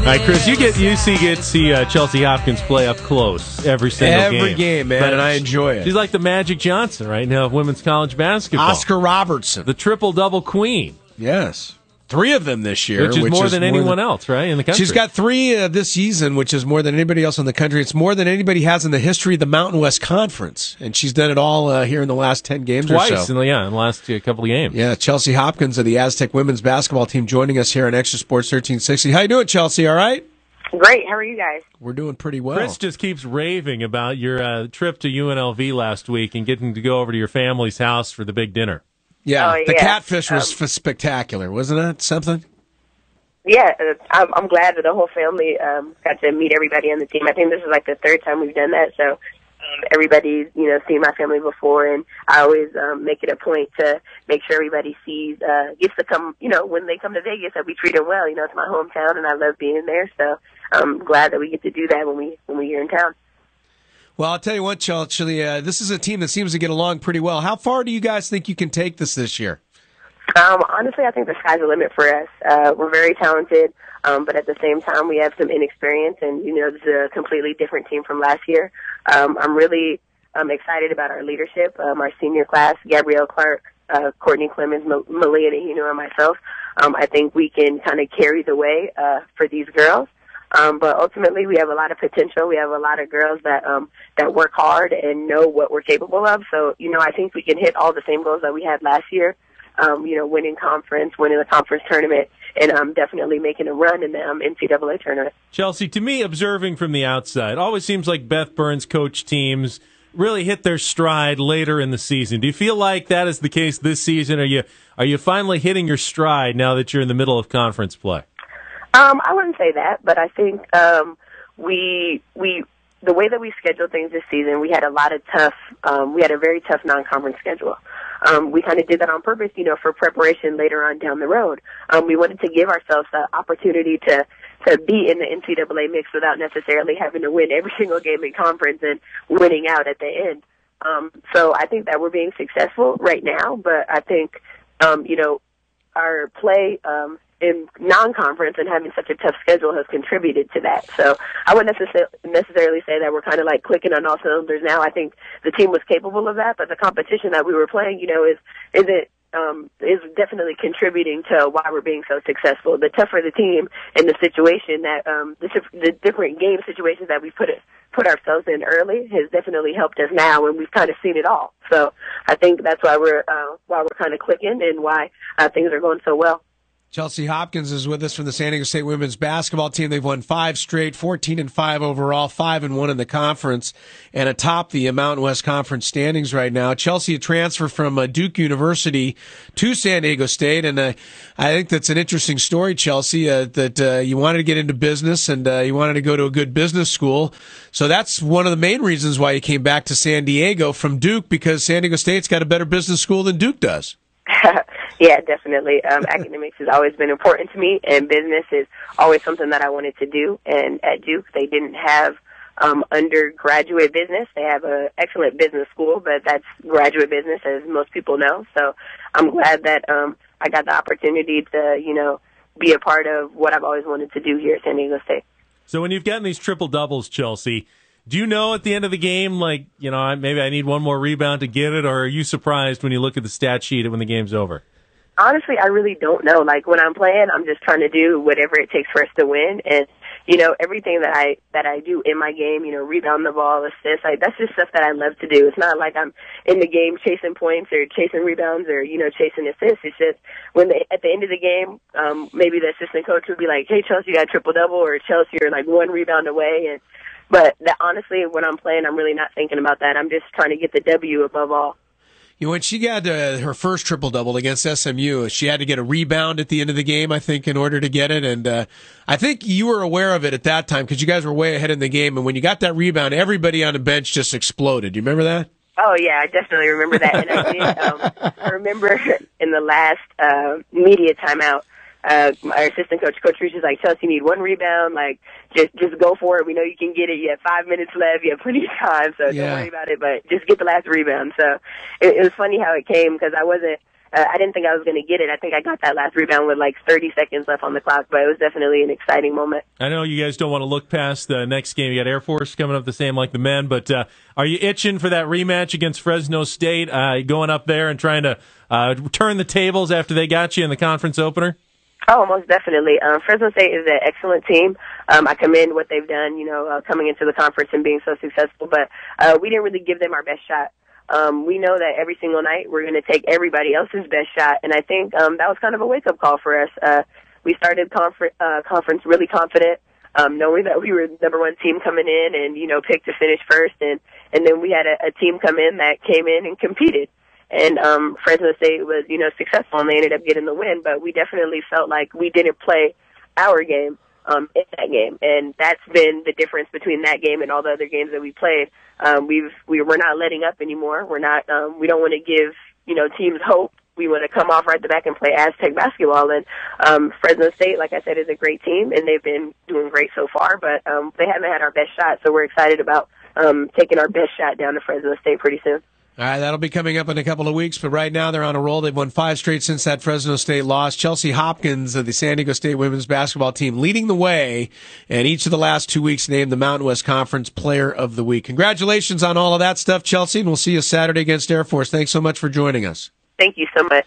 right, Chris, you get to see Chelsea Hopkins play up close every single game. Every game, man, and I enjoy it. She's like the Magic Johnson right now of women's college basketball. Oscar Robertson. The triple-double queen. Yes. 3 of them this year. Which is more than anyone else, right, in the country. She's got 3 this season, which is more than anybody else in the country. It's more than anybody has in the history of the Mountain West Conference. And she's done it all here in the last 10 games Twice or so. In the last couple of games. Yeah, Chelsea Hopkins of the Aztec women's basketball team joining us here on Extra Sports 1360. How you doing, Chelsea? All right? Great. How are you guys? We're doing pretty well. Chris just keeps raving about your trip to UNLV last week and getting to go over to your family's house for the big dinner. Yeah, the catfish was spectacular, wasn't it? Something? Yeah, I'm glad that the whole family got to meet everybody on the team. I think this is like the 3rd time we've done that, so everybody's, seen my family before, and I always make it a point to make sure everybody gets to come, when they come to Vegas, that we treat them well. It's my hometown, and I love being there, so I'm glad that we get to do that when we're here in town. Well, I'll tell you what, Chelsea, this is a team that seems to get along pretty well. How far do you guys think you can take this year? Honestly, I think the sky's the limit for us. We're very talented, but at the same time, we have some inexperience, and, this is a completely different team from last year. I'm really excited about our leadership, our senior class, Gabrielle Clark, Courtney Clemens, Malia Nahino, and myself. I think we can kind of carry the way for these girls. But ultimately, we have a lot of potential. We have a lot of girls that work hard and know what we're capable of. So, I think we can hit all the same goals that we had last year. Winning the conference tournament, and definitely making a run in the NCAA tournament. Chelsea, to me, observing from the outside, always seems like Beth Burns' coach teams really hit their stride later in the season. Do you feel like that is the case this season? Are you finally hitting your stride now that you're in the middle of conference play? I wouldn't say that, but I think the way that we scheduled things this season, we had a very tough non-conference schedule. We kind of did that on purpose, for preparation later on down the road. We wanted to give ourselves the opportunity to be in the NCAA mix without necessarily having to win every single game in conference and winning out at the end. So I think that we're being successful right now, but I think, our play, in non-conference and having such a tough schedule has contributed to that. So I wouldn't necessarily say that we're kind of like clicking on all cylinders now. I think the team was capable of that, but the competition that we were playing, is definitely contributing to why we're being so successful. The tougher the team and the situation that the different game situations that we put ourselves in early has definitely helped us now, and we've kind of seen it all. So I think that's why we're kind of clicking and why things are going so well. Chelsea Hopkins is with us from the San Diego State women's basketball team. They've won 5 straight, 14-5 overall, 5-1 in the conference, and atop the Mountain West Conference standings right now. Chelsea, a transfer from Duke University to San Diego State, and I think that's an interesting story, Chelsea, that you wanted to get into business and you wanted to go to a good business school. So that's one of the main reasons why you came back to San Diego from Duke, because San Diego State's got a better business school than Duke does. Yeah, definitely. Academics has always been important to me, and business is always something that I wanted to do. And at Duke, they didn't have undergraduate business. They have an excellent business school, but that's graduate business, as most people know. So I'm glad that I got the opportunity to, be a part of what I've always wanted to do here at San Diego State. So when you've gotten these triple doubles, Chelsea, do you know at the end of the game, maybe I need one more rebound to get it, or are you surprised when you look at the stat sheet when the game's over? Honestly, I really don't know. When I'm playing, I'm just trying to do whatever it takes for us to win. And, everything that I do in my game, rebound the ball, assist, that's just stuff that I love to do. It's not like I'm in the game chasing points or chasing rebounds or, chasing assists. It's just at the end of the game, maybe the assistant coach would be like, hey, Chelsea, you got a triple-double, or Chelsea, you're one rebound away. But honestly, when I'm playing, I'm really not thinking about that. I'm just trying to get the W above all. When she got her first triple-double against SMU, she had to get a rebound at the end of the game, I think, in order to get it. And I think you were aware of it at that time because you guys were way ahead in the game. And when you got that rebound, everybody on the bench just exploded. Do you remember that? Oh, yeah, I definitely remember that. And I did. I remember in the last media timeout, our assistant coach, Coach Reach, is like, Chelsea, you need one rebound. Just go for it. We know you can get it. You have 5 minutes left. You have plenty of time, so don't worry about it. But just get the last rebound. So it was funny how it came because I wasn't I didn't think I was going to get it. I think I got that last rebound with like 30 seconds left on the clock, but it was definitely an exciting moment. I know you guys don't want to look past the next game. You got Air Force coming up the same like the men, but are you itching for that rematch against Fresno State, going up there and trying to turn the tables after they got you in the conference opener? Oh, most definitely. Fresno State is an excellent team. I commend what they've done, coming into the conference and being so successful, but we didn't really give them our best shot. We know that every single night we're going to take everybody else's best shot, and I think that was kind of a wake-up call for us. We started conference really confident, knowing that we were the number one team coming in and, picked to finish first, and then we had a team come in that came in and competed. And Fresno State was, successful, and they ended up getting the win. But we definitely felt like we didn't play our game in that game, and that's been the difference between that game and all the other games that we played. We're not letting up anymore. We're not. We don't want to give teams hope. We want to come off right at the back and play Aztec basketball. And Fresno State, like I said, is a great team, and they've been doing great so far. But they haven't had our best shot, so we're excited about taking our best shot down to Fresno State pretty soon. All right, that'll be coming up in a couple of weeks, but right now they're on a roll. They've won 5 straight since that Fresno State loss. Chelsea Hopkins of the San Diego State women's basketball team leading the way, and each of the last 2 weeks named the Mountain West Conference Player of the Week. Congratulations on all of that stuff, Chelsea, and we'll see you Saturday against Air Force. Thanks so much for joining us. Thank you so much.